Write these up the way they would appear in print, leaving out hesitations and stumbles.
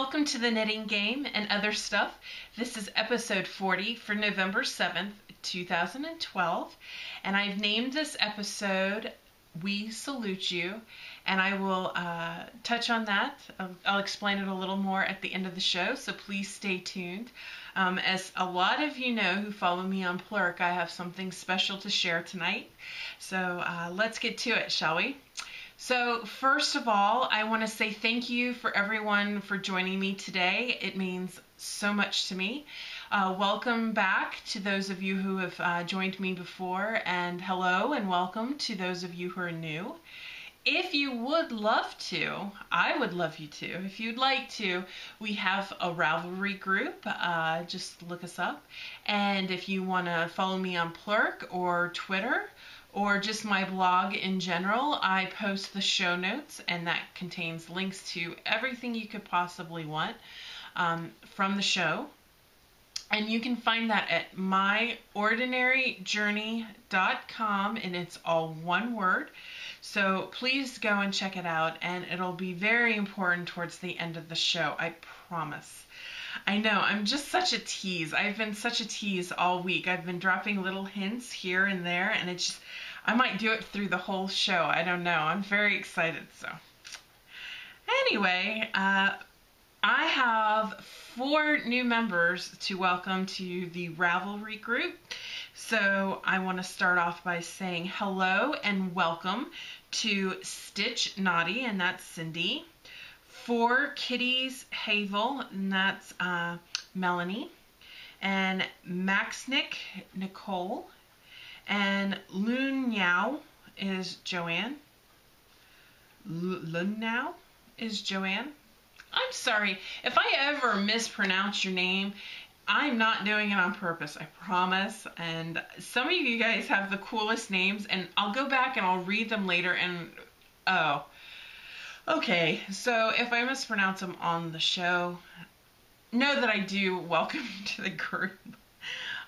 welcome to the Knitting Game and Other Stuff. This is episode 40 for November 7th, 2012, and I've named this episode We Salute You, and I will touch on that. I'll explain it a little more at the end of the show, so please stay tuned. As a lot of you know who follow me on Plurk, I have something special to share tonight, so let's get to it, shall we? So first of all, I want to say thank you for everyone for joining me today. It means so much to me. Welcome back to those of you who have joined me before, and hello and welcome to those of you who are new. If you would love to, I would love you to. If you'd like to, we have a Ravelry group. Just look us up. And if you want to follow me on Plurk or Twitter, or just my blog in general, I post the show notes, and that contains links to everything you could possibly want from the show. And you can find that at myordinaryjourney.com, and it's all one word. So please go and check it out, and it'll be very important towards the end of the show, I promise. I know, I'm just such a tease. I've been such a tease all week. I've been dropping little hints here and there, and it's just, I might do it through the whole show. I don't know. I'm very excited. So anyway, I have 4 new members to welcome to the Ravelry group. So I want to start off by saying hello and welcome to Stitch Naughty, and that's Cindy. 4 Kitties Havel, and that's Melanie. And Maxnick Nicole. And Lunyao is Joanne. Lunyao is Joanne. I'm sorry. If I ever mispronounce your name, I'm not doing it on purpose, I promise. And some of you guys have the coolest names, and I'll go back and I'll read them later and, oh. Okay, so if I mispronounce them on the show, know that I do welcome you to the group.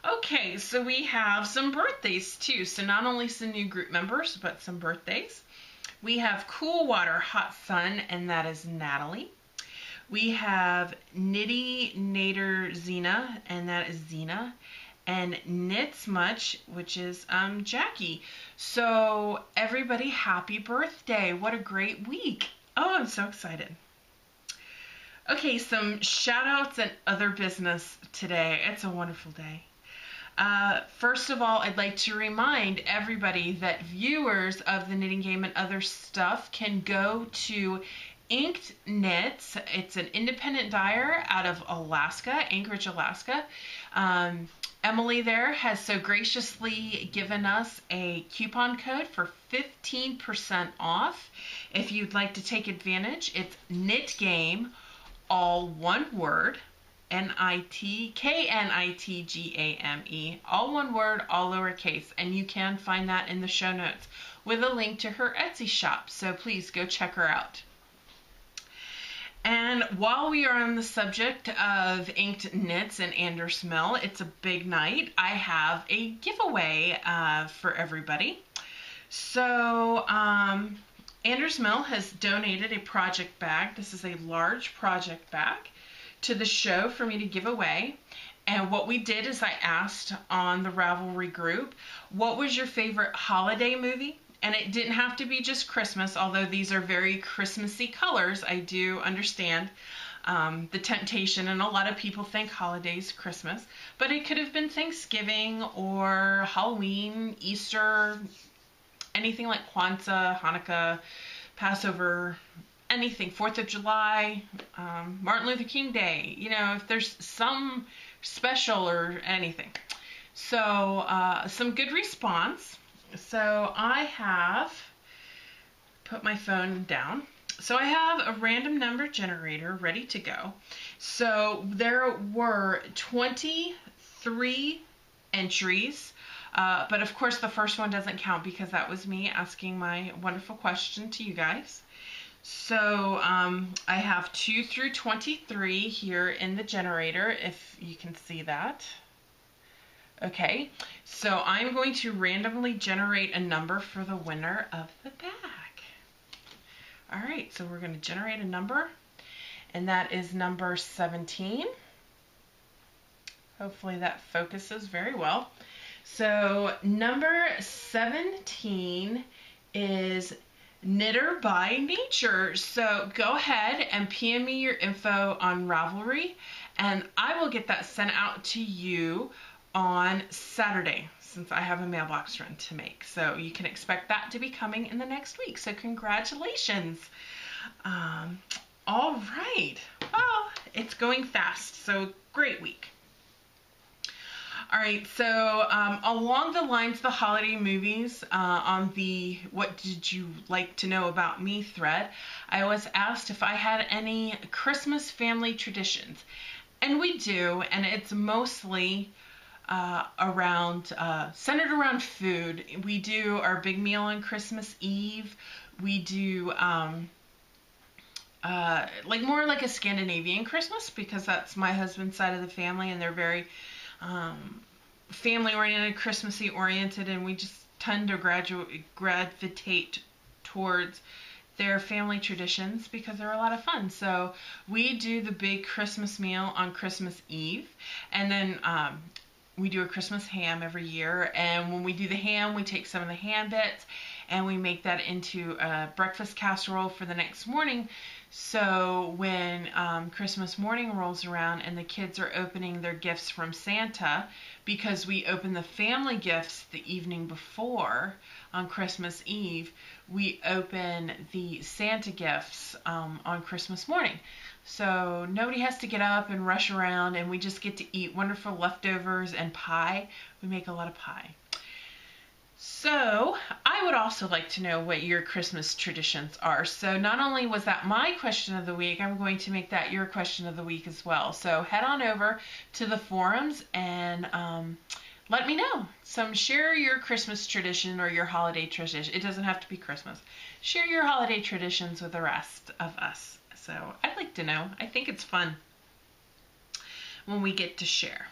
Okay, so we have some birthdays too. So not only some new group members, but some birthdays. We have Cool Water Hot Sun, and that is Natalie. We have Nitty Nader Zena, and that is Zena. And Knits Much, which is Jackie. So everybody, happy birthday. What a great week. Oh, I'm so excited. Okay, some shout outs and other business today. It's a wonderful day. First of all, I'd like to remind everybody that viewers of the Knitting Game and Other Stuff can go to Inked Knits. It's an independent dyer out of Alaska, Anchorage, Alaska. Emily there has so graciously given us a coupon code for 15% off. If you'd like to take advantage, it's Knit Game, all one word. Knitgame, all one word, all lowercase, and you can find that in the show notes with a link to her Etsy shop, so please go check her out. And while we are on the subject of Inked Knits and Anders Mill, it's a big night. I have a giveaway for everybody. So Anders Mill has donated a project bag. This is a large project bag to the show for me to give away. And what we did is I asked on the Ravelry group, what was your favorite holiday movie? And it didn't have to be just Christmas, although these are very Christmassy colors. I do understand the temptation, and a lot of people think holidays Christmas, but it could have been Thanksgiving or Halloween, Easter, anything like Kwanzaa, Hanukkah, Passover, anything, 4th of July, Martin Luther King Day, you know, if there's some special or anything. So some good response. So I have put my phone down. So I have a random number generator ready to go. So there were 23 entries. But of course the first one doesn't count because that was me asking my wonderful question to you guys. So I have 2 through 23 here in the generator, if you can see that. Okay, so I'm going to randomly generate a number for the winner of the bag. All right, so we're going to generate a number, and that is number 17. Hopefully that focuses very well. So number 17 is Knitter by Nature. So go ahead and PM me your info on Ravelry, and I will get that sent out to you on Saturday, since I have a mailbox run to make. So you can expect that to be coming in the next week. So congratulations. All right. Well, it's going fast. So great week. All right, so along the lines of the holiday movies, on the What Did You Like to Know About Me thread, I was asked if I had any Christmas family traditions. And we do, and it's mostly centered around food. We do our big meal on Christmas Eve. We do more like a Scandinavian Christmas, because that's my husband's side of the family, and they're very family-oriented, Christmassy oriented, and we just tend to gravitate towards their family traditions because they're a lot of fun. So we do the big Christmas meal on Christmas Eve, and then we do a Christmas ham every year. And when we do the ham, we take some of the ham bits and we make that into a breakfast casserole for the next morning. So when Christmas morning rolls around and the kids are opening their gifts from Santa, because we open the family gifts the evening before on Christmas Eve, we open the Santa gifts on Christmas morning. So nobody has to get up and rush around, and we just get to eat wonderful leftovers and pie. We make a lot of pie. So I would also like to know what your Christmas traditions are. So not only was that my question of the week, I'm going to make that your question of the week as well. So head on over to the forums and let me know. So share your Christmas tradition or your holiday tradition. It doesn't have to be Christmas. Share your holiday traditions with the rest of us. So I'd like to know. I think it's fun when we get to share.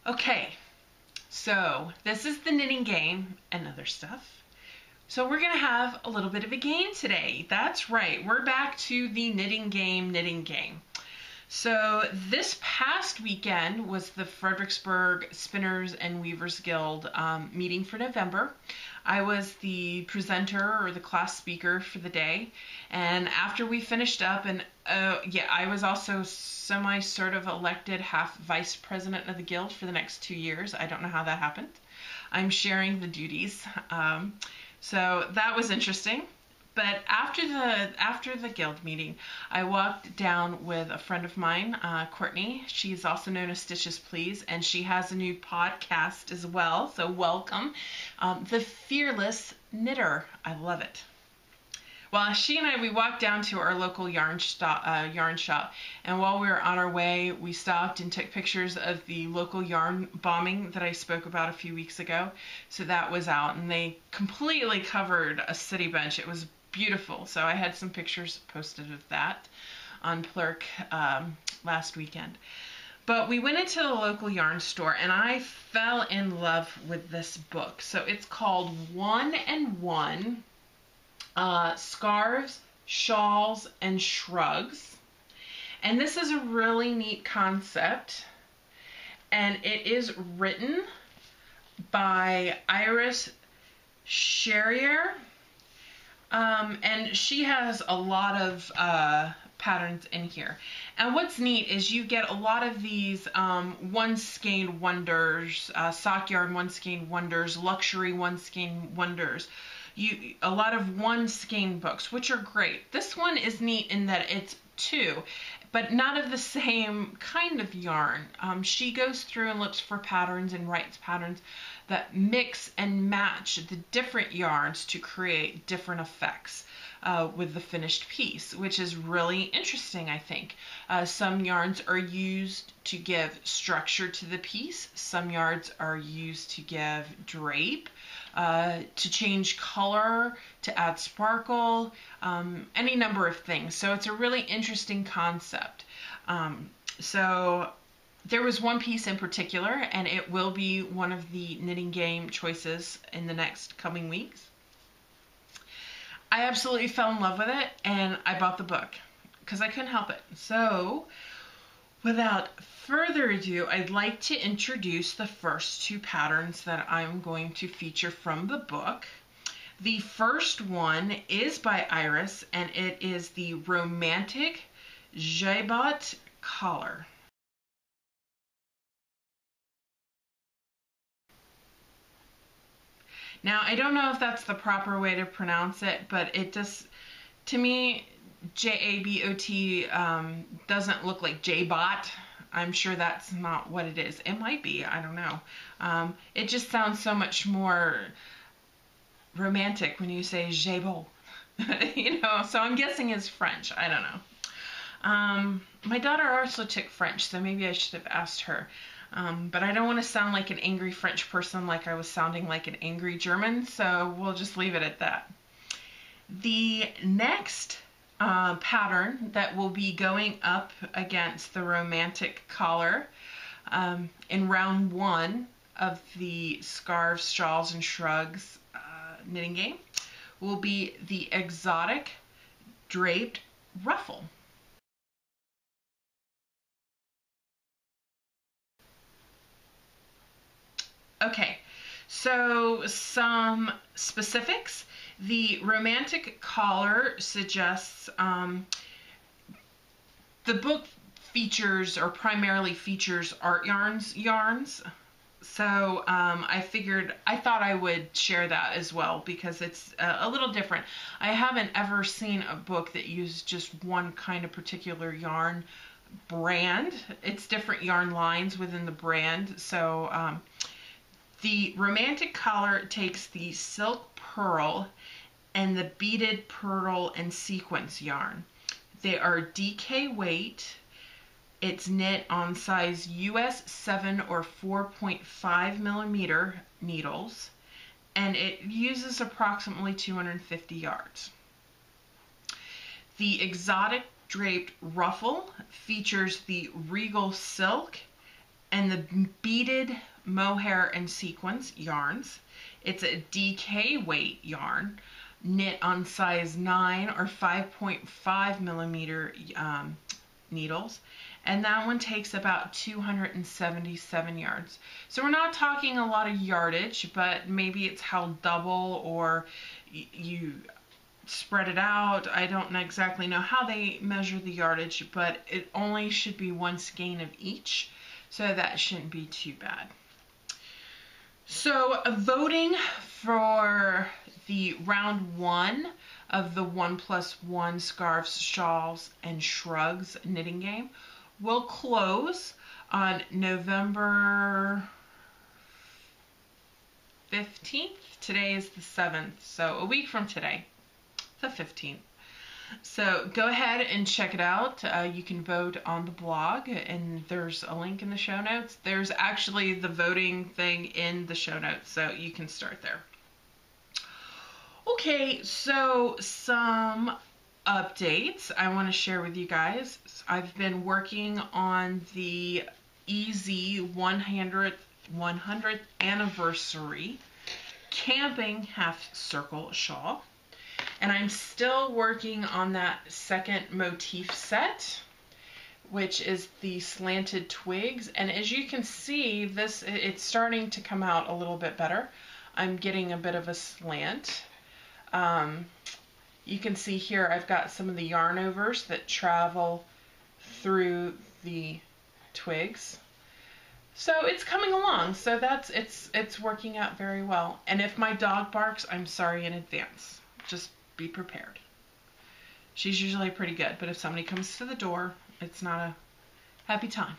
Okay. So this is the knitting game and other stuff. So we're going to have a little bit of a game today. That's right. We're back to the knitting game. So this past weekend was the Fredericksburg Spinners and Weavers Guild meeting for November. I was the presenter or the class speaker for the day. And after we finished up, and I was also sort of elected half vice president of the guild for the next 2 years. I don't know how that happened. I'm sharing the duties. So that was interesting. But after the guild meeting, I walked down with a friend of mine, Courtney. She's also known as Stitches Please, and she has a new podcast as well. So welcome, The Fearless Knitter. I love it. Well, she and we walked down to our local yarn shop, and while we were on our way, we stopped and took pictures of the local yarn bombing that I spoke about a few weeks ago. So that was out, and they completely covered a city bench. It was beautiful. So I had some pictures posted of that on Plurk last weekend. But we went into the local yarn store, and I fell in love with this book. So it's called 1 and 1. Scarves, Shawls, and Shrugs. And this is a really neat concept. And it is written by Iris Sherrier. And she has a lot of patterns in here. And what's neat is you get a lot of these one skein wonders, sock yarn one skein wonders, luxury one skein wonders. A lot of one skein books, which are great. This one is neat in that it's 2, but not of the same kind of yarn. She goes through and looks for patterns and writes patterns that mix and match the different yarns to create different effects with the finished piece, which is really interesting, I think. Some yarns are used to give structure to the piece. Some yarns are used to give drape, to change color, to add sparkle, any number of things. So it's a really interesting concept. So there was one piece in particular, and it will be one of the knitting game choices in the next coming weeks. I absolutely fell in love with it, and I bought the book because I couldn't help it. So without further ado, I'd like to introduce the first two patterns that I'm going to feature from the book. The first one is by Iris, and it is the Romantic Jabot Collar. Now, I don't know if that's the proper way to pronounce it, but it just, to me, J-A-B-O-T doesn't look like J-Bot. I'm sure that's not what it is. It might be. I don't know. It just sounds so much more romantic when you say Jabot. You know, so I'm guessing it's French. I don't know. My daughter also took French, so maybe I should have asked her. But I don't want to sound like an angry French person like I was sounding like an angry German, so we'll just leave it at that. The next pattern that will be going up against the Romantic Collar in round 1 of the Scarves, Shawls, and Shrugs knitting game will be the Exotic Draped Ruffle. Okay, so some specifics. The Romantic Collar suggests the book features or primarily features art yarns. So I thought I would share that as well because it's a little different. I haven't ever seen a book that uses just one kind of particular yarn brand. It's different yarn lines within the brand. So the Romantic Collar takes the Silk Pearl and the Beaded Pearl and Sequence yarn. They are DK weight. It's knit on size US 7 or 4.5 millimeter needles, and it uses approximately 250 yards. The Exotic Draped Ruffle features the Regal Silk and the Beaded Mohair and Sequence yarns. It's a DK weight yarn, knit on size 9 or 5.5 millimeter needles, and that one takes about 277 yards. So we're not talking a lot of yardage, but maybe it's how double or you spread it out. I don't exactly know how they measure the yardage, but it only should be 1 skein of each, so that shouldn't be too bad. So voting for the round 1 of the 1+1 Scarves, Shawls, and Shrugs knitting game will close on November 15th. Today is the 7th, so a week from today, the 15th. So go ahead and check it out. You can vote on the blog, and there's a link in the show notes. There's actually the voting thing in the show notes, so you can start there. Okay, so some updates I want to share with you guys. I've been working on the EZ 100th anniversary camping half circle shawl. And I'm still working on that second motif set, which is the slanted twigs. And as you can see, it's starting to come out a little bit better. I'm getting a bit of a slant. You can see here I've got some of the yarn overs that travel through the twigs. So it's coming along. So it's working out very well. And if my dog barks, I'm sorry in advance. Just be prepared. She's usually pretty good, but if somebody comes to the door, it's not a happy time.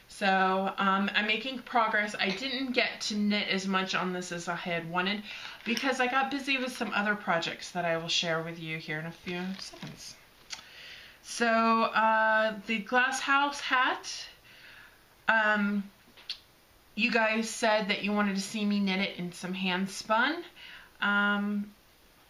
So I'm making progress. I didn't get to knit as much on this as I had wanted because I got busy with some other projects that I will share with you here in a few seconds. So the glass house hat, you guys said that you wanted to see me knit it in some hand spun.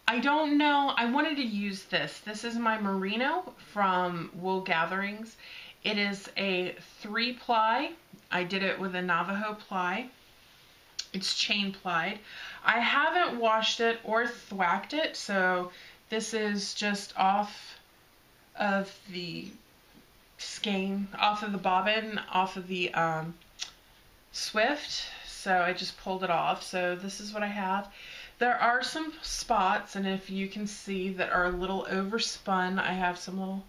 I don't know. I wanted to use this. This is my merino from Wool Gatherings. It is a 3-ply. I did it with a Navajo ply. It's chain plied. I haven't washed it or thwacked it, so this is just off of the skein off of the bobbin, off of the Swift. So I just pulled it off. So this is what I have. There are some spots, and if you can see, that are a little overspun. I have some little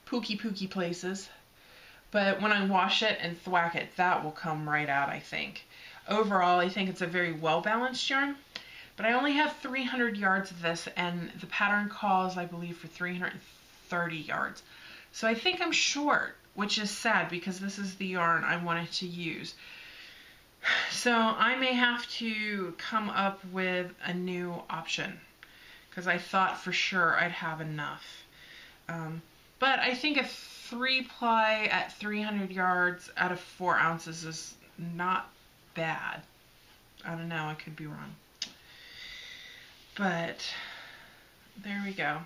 pooky places. But when I wash it and thwack it, that will come right out, I think. Overall, I think it's a very well-balanced yarn. But I only have 300 yards of this, and the pattern calls, I believe, for 330 yards. So I think I'm short, which is sad because this is the yarn I wanted to use. So I may have to come up with a new option because I thought for sure I'd have enough. But I think a 3-ply at 300 yards out of 4 ounces is not bad. I don't know, I could be wrong. But there we go.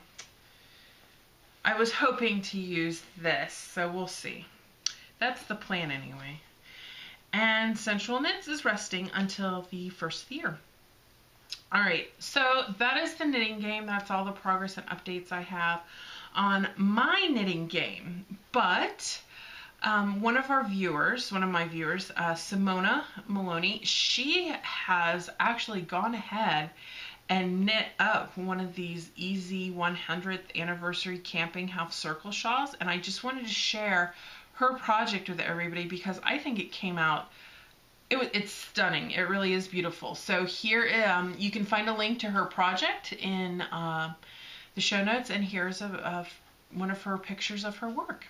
I was hoping to use this, so we'll see. That's the plan anyway. And Sensual Knits is resting until the first of the year. Alright, so that is the knitting game. That's all the progress and updates I have on my knitting game. But one of my viewers, Simona Maloney, she has actually gone ahead and knit up one of these easy 100th anniversary camping half circle shawls, and I just wanted to share her project with everybody because I think it came out, it's stunning. It really is beautiful. So here you can find a link to her project in the show notes, and here's one of her pictures of her work.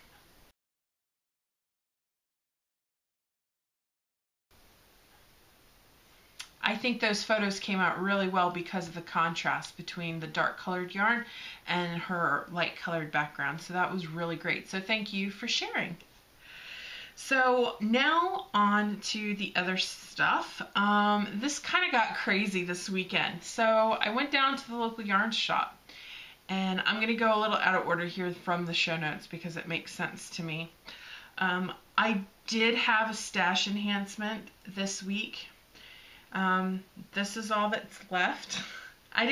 I think those photos came out really well because of the contrast between the dark colored yarn and her light colored background. So that was really great. So thank you for sharing. So now on to the other stuff. This kind of got crazy this weekend. So I went down to the local yarn shop, and I'm going to go a little out of order here from the show notes because it makes sense to me. I did have a stash enhancement this week. This is all that's left. I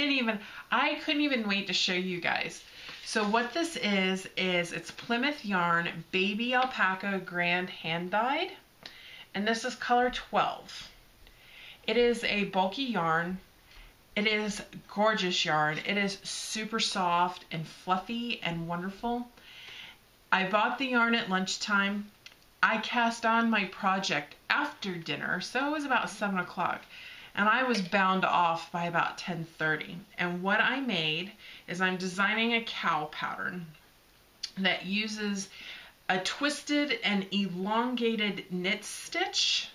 couldn't even wait to show you guys. So what this is it's Plymouth yarn baby alpaca grand hand dyed, and this is color 12. It is a bulky yarn. It is gorgeous yarn. It is super soft and fluffy and wonderful. I bought the yarn at lunchtime. I cast on my project after dinner, so it was about 7 o'clock, and I was bound off by about 10:30. And what I made is I'm designing a cow pattern that uses a twisted and elongated knit stitch,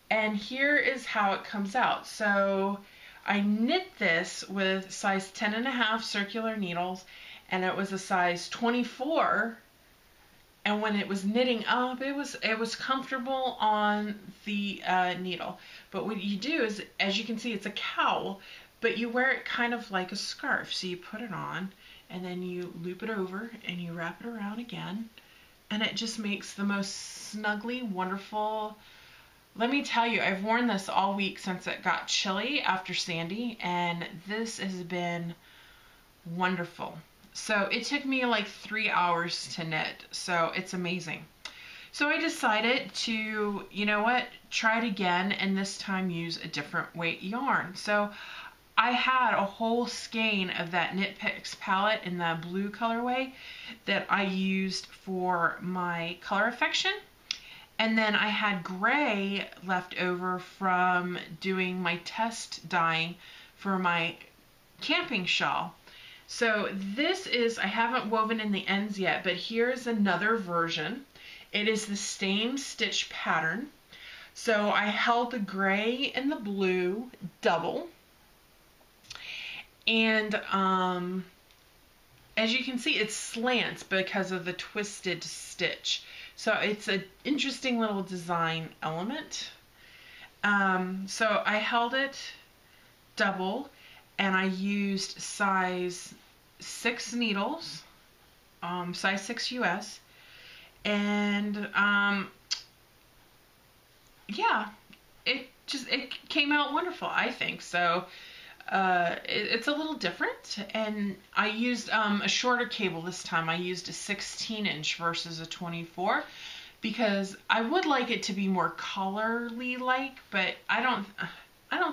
and here is how it comes out. So I knit this with size 10.5 circular needles, and it was a size 24. And when it was knitting up, it was comfortable on the needle. But what you do is, as you can see, it's a cowl, but you wear it kind of like a scarf. So you put it on, and then you loop it over, and you wrap it around again, and it just makes the most snuggly, wonderful. Let me tell you, I've worn this all week since it got chilly after Sandy, and this has been wonderful. So it took me like 3 hours to knit, so it's amazing. So I decided to, you know what, try it again, and this time use a different weight yarn. So I had a whole skein of that Knit Picks palette in the blue colorway that I used for my color affection. And then I had gray left over from doing my test dyeing for my camping shawl. So this is, I haven't woven in the ends yet, but here's another version. It is the same stitch pattern. So I held the gray and the blue double. And as you can see, it slants because of the twisted stitch. So it's an interesting little design element. So I held it double, and I used size 6 needles, size 6 US, and yeah, it came out wonderful, I think. So it's a little different, and I used a shorter cable this time. I used a 16-inch versus a 24 because I would like it to be more colorly like, but I don't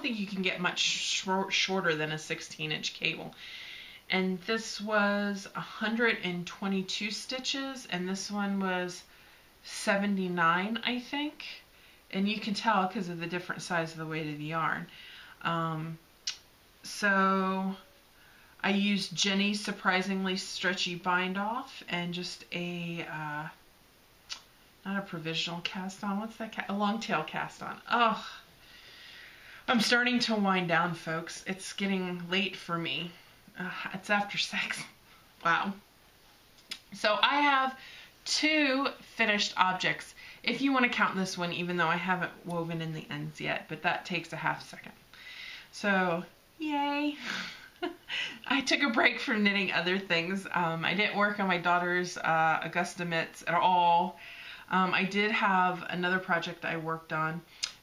think you can get much shorter than a 16-inch cable. And this was 122 stitches, and this one was 79, I think. And you can tell because of the different size of the weight of the yarn. So I used Jenny's Surprisingly Stretchy Bind Off and just a, not a provisional cast on, what's that, a long tail cast on. Oh, I'm starting to wind down, folks. It's getting late for me. It's after 6. Wow. So I have 2 finished objects, if you want to count this one, even though I haven't woven in the ends yet, but that takes a half second. So, yay. I took a break from knitting other things. I didn't work on my daughter's Augusta mitts at all. I did have another project I worked on.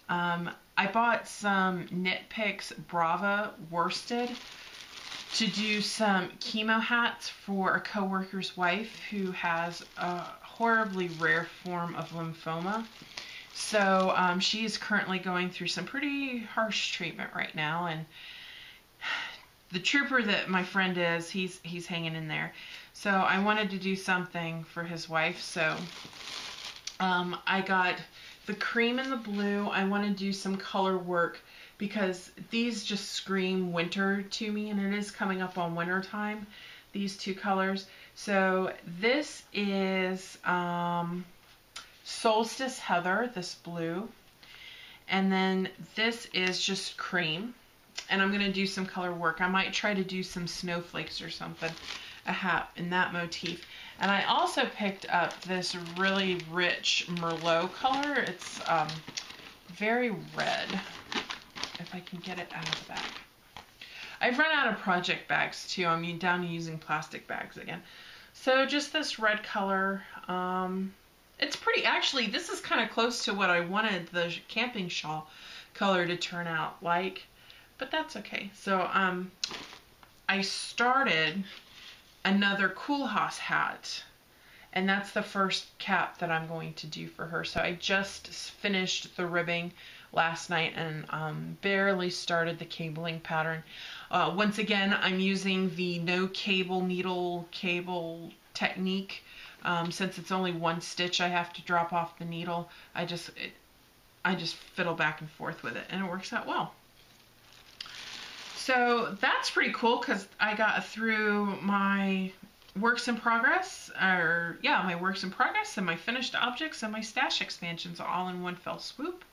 I bought some Knit Picks Brava worsted to do some chemo hats for a coworker's wife who has a horribly rare form of lymphoma. So she is currently going through some pretty harsh treatment right now, and the trooper that my friend is, he's hanging in there. So I wanted to do something for his wife, so I got the cream and the blue. I want to do some color work because these just scream winter to me, and it is coming up on winter time, these 2 colors. So this is Solstice Heather, this blue, and then this is just cream, and I'm going to do some color work. I might try to do some snowflakes or something, a hat in that motif. And I also picked up this really rich Merlot color. It's very red, if I can get it out of the bag. I've run out of project bags too. I'm down to using plastic bags again. So just this red color. It's pretty, actually, this is kind of close to what I wanted the camping shawl color to turn out like, but that's okay. So I started another Koolhaas hat, and that's the first cap that I'm going to do for her. So I just finished the ribbing last night and barely started the cabling pattern. Once again, I'm using the no cable needle cable technique. Since it's only 1 stitch I have to drop off the needle, I just fiddle back and forth with it, and it works out well. So that's pretty cool because I got through my works in progress, my works in progress and my finished objects and my stash expansions all in one fell swoop.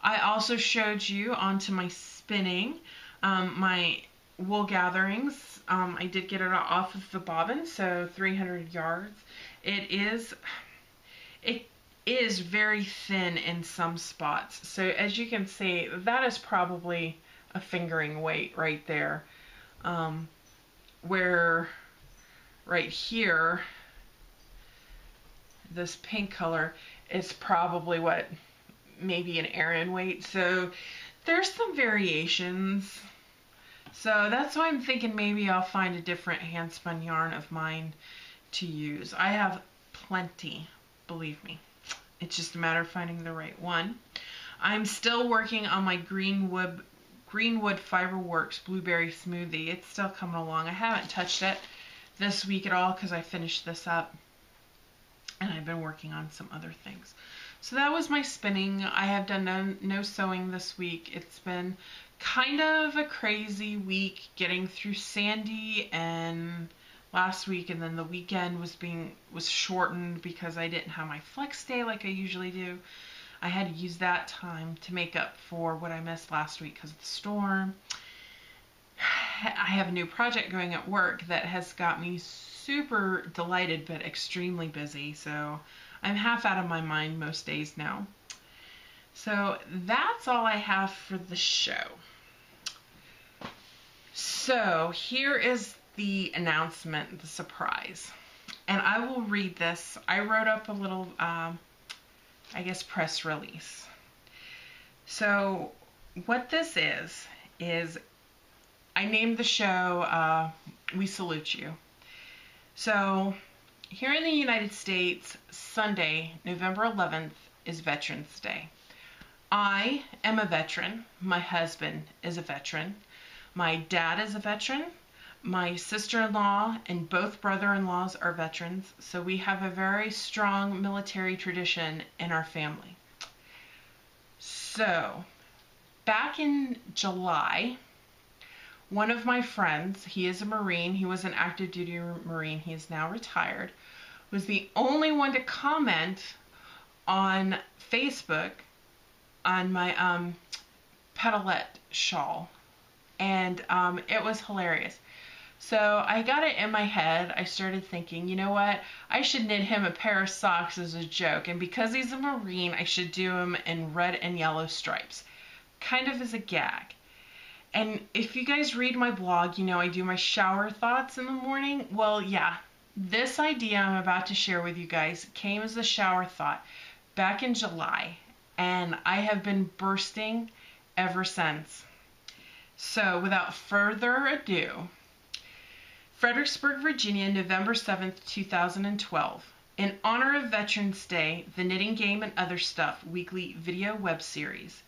I also showed you onto my spinning, my wool gatherings. I did get it off of the bobbin, so 300 yards. It is very thin in some spots. So as you can see, that is probably a fingering weight right there. Where right here, this pink color is probably what, maybe an Aran weight. So there's some variations. So that's why I'm thinking maybe I'll find a different hand spun yarn of mine to use. I have plenty, believe me. It's just a matter of finding the right one. I'm still working on my Greenwood Fiberworks Blueberry Smoothie. It's still coming along. I haven't touched it this week at all because I finished this up, and I've been working on some other things. So that was my spinning. I have done no sewing this week. It's been kind of a crazy week getting through Sandy and last week, and then the weekend was shortened because I didn't have my flex day like I usually do. I had to use that time to make up for what I missed last week because of the storm. I have a new project going at work that has got me super delighted but extremely busy, so I'm half out of my mind most days now. So that's all I have for the show. So here is the announcement, the surprise. And I will read this. I wrote up a little, I guess, press release. So what this is I named the show We Salute You. So here in the United States, Sunday, November 11th is Veterans Day. I am a veteran. My husband is a veteran. My dad is a veteran. My sister-in-law and both brother-in-laws are veterans, so we have a very strong military tradition in our family. So, back in July, one of my friends, he is a Marine, he was an active duty Marine, he is now retired, was the only one to comment on Facebook on my pedalette shawl, and it was hilarious. So I got it in my head. I started thinking, you know what? I should knit him a pair of socks as a joke. And because he's a Marine, I should do him in red and yellow stripes. Kind of as a gag. And if you guys read my blog, you know I do my shower thoughts in the morning. Well, yeah. This idea I'm about to share with you guys came as a shower thought back in July. And I have been bursting ever since. So without further ado, Fredericksburg, Virginia, November 7th, 2012. In honor of Veterans Day, the Knitting Game and Other Stuff weekly video web series,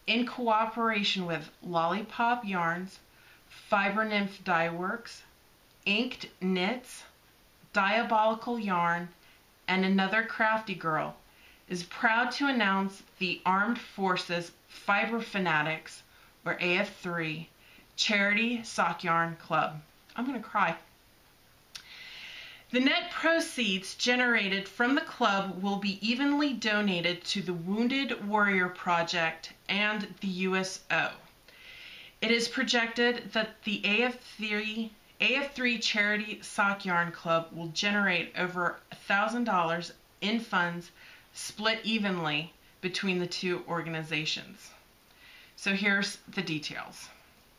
in cooperation with Lollipop Yarns, Fiber Nymph Dye Works, Inked Knits, Diabolical Yarn, and Another Crafty Girl, is proud to announce the Armed Forces Fiber Fanatics, or AF3, Charity Sock Yarn Club. I'm going to cry. The net proceeds generated from the club will be evenly donated to the Wounded Warrior Project and the USO. It is projected that the AF3 Charity Sock Yarn Club will generate over $1,000 in funds split evenly between the two organizations. So here's the details.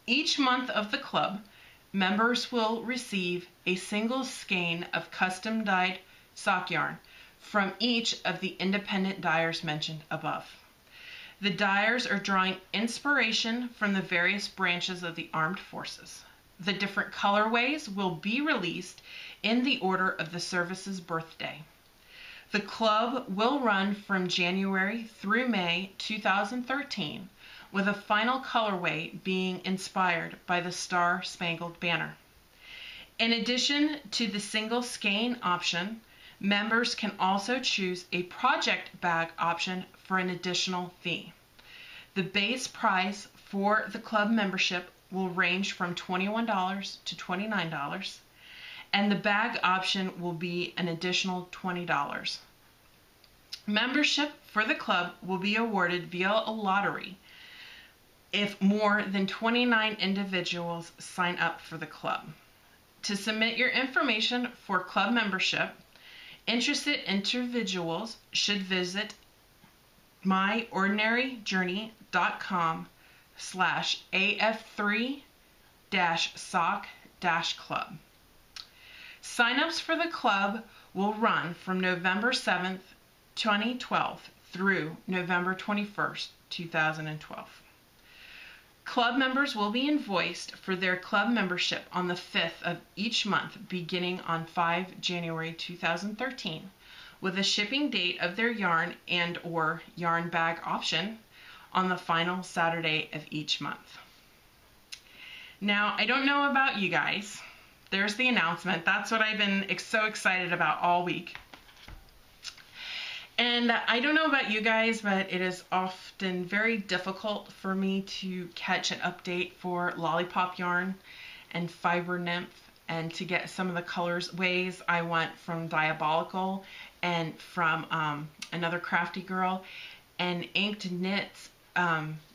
Each month of the club, members will receive a single skein of custom dyed sock yarn from each of the independent dyers mentioned above. The dyers are drawing inspiration from the various branches of the armed forces. The different colorways will be released in the order of the service's birthday. The club will run from January through May 2013, with a final colorway being inspired by the Star Spangled Banner. In addition to the single skein option, members can also choose a project bag option for an additional fee. The base price for the club membership will range from $21 to $29, and the bag option will be an additional $20. Membership for the club will be awarded via a lottery if more than 29 individuals sign up for the club. To submit your information for club membership, interested individuals should visit myordinaryjourney.com/AF3-sock-club. Sign-ups for the club will run from November 7th, 2012 through November 21st, 2012. Club members will be invoiced for their club membership on the 5th of each month beginning on 5 January 2013, with a shipping date of their yarn and or yarn bag option on the final Saturday of each month. Now, I don't know about you guys. There's the announcement. That's what I've been so excited about all week. And I don't know about you guys, but it is often very difficult for me to catch an update for Lollipop Yarn and Fiber Nymph and to get some of the colorways I want from Diabolical and from Another Crafty Girl. And Inked Knits,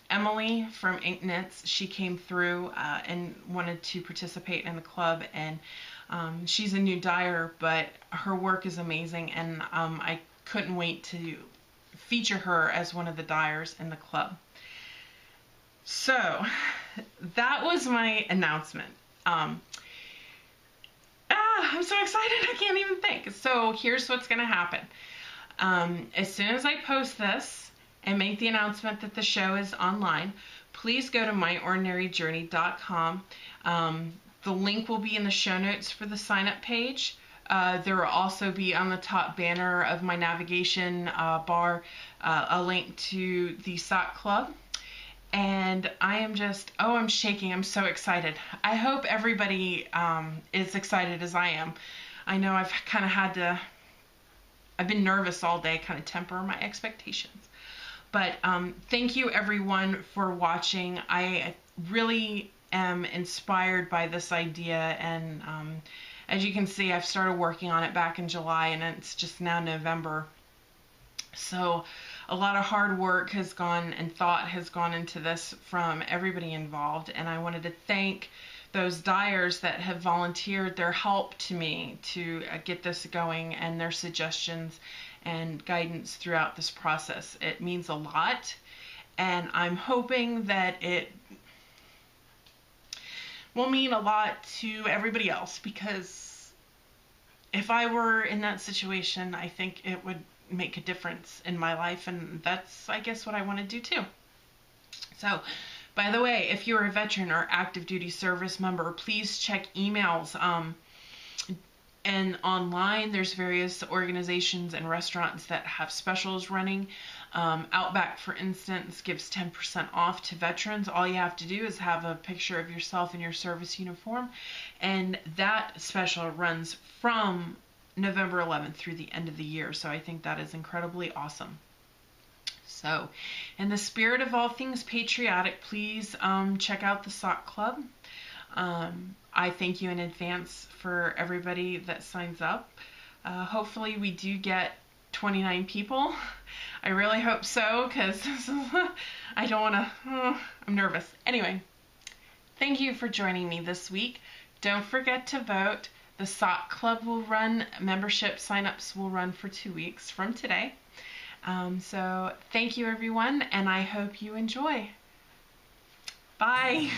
Emily from Inked Knits, she came through and wanted to participate in the club, and she's a new dyer, but her work is amazing, and I couldn't wait to feature her as one of the dyers in the club. So that was my announcement. I'm so excited I can't even think. So here's what's going to happen. As soon as I post this and make the announcement that the show is online, please go to myordinaryjourney.com. The link will be in the show notes for the sign-up page. There will also be on the top banner of my navigation bar a link to the sock club. And I am just, oh, I'm shaking. I'm so excited. I hope everybody is excited as I am. I know I've kind of had to, I've been nervous all day, kind of temper my expectations. But thank you everyone for watching. I really am inspired by this idea, and as you can see, I've started working on it back in July, and it's just now November. So a lot of hard work has gone and thought has gone into this from everybody involved, and I wanted to thank those dyers that have volunteered their help to me to get this going, and their suggestions and guidance throughout this process. It means a lot, and I'm hoping that it will mean a lot to everybody else, because if I were in that situation, I think it would make a difference in my life, and that's, I guess, what I want to do too. So, by the way, if you're a veteran or active duty service member, please check emails. And online, there's various organizations and restaurants that have specials running. Outback, for instance, gives 10% off to veterans. All you have to do is have a picture of yourself in your service uniform, and that special runs from November 11th through the end of the year. So I think that is incredibly awesome. So, in the spirit of all things patriotic, please check out the sock club. I thank you in advance for everybody that signs up. Hopefully we do get 29 people. I really hope so, because I don't want to, I'm nervous. Anyway, thank you for joining me this week. Don't forget to vote. The sock club will run, membership signups will run for 2 weeks from today. So thank you everyone, and I hope you enjoy. Bye.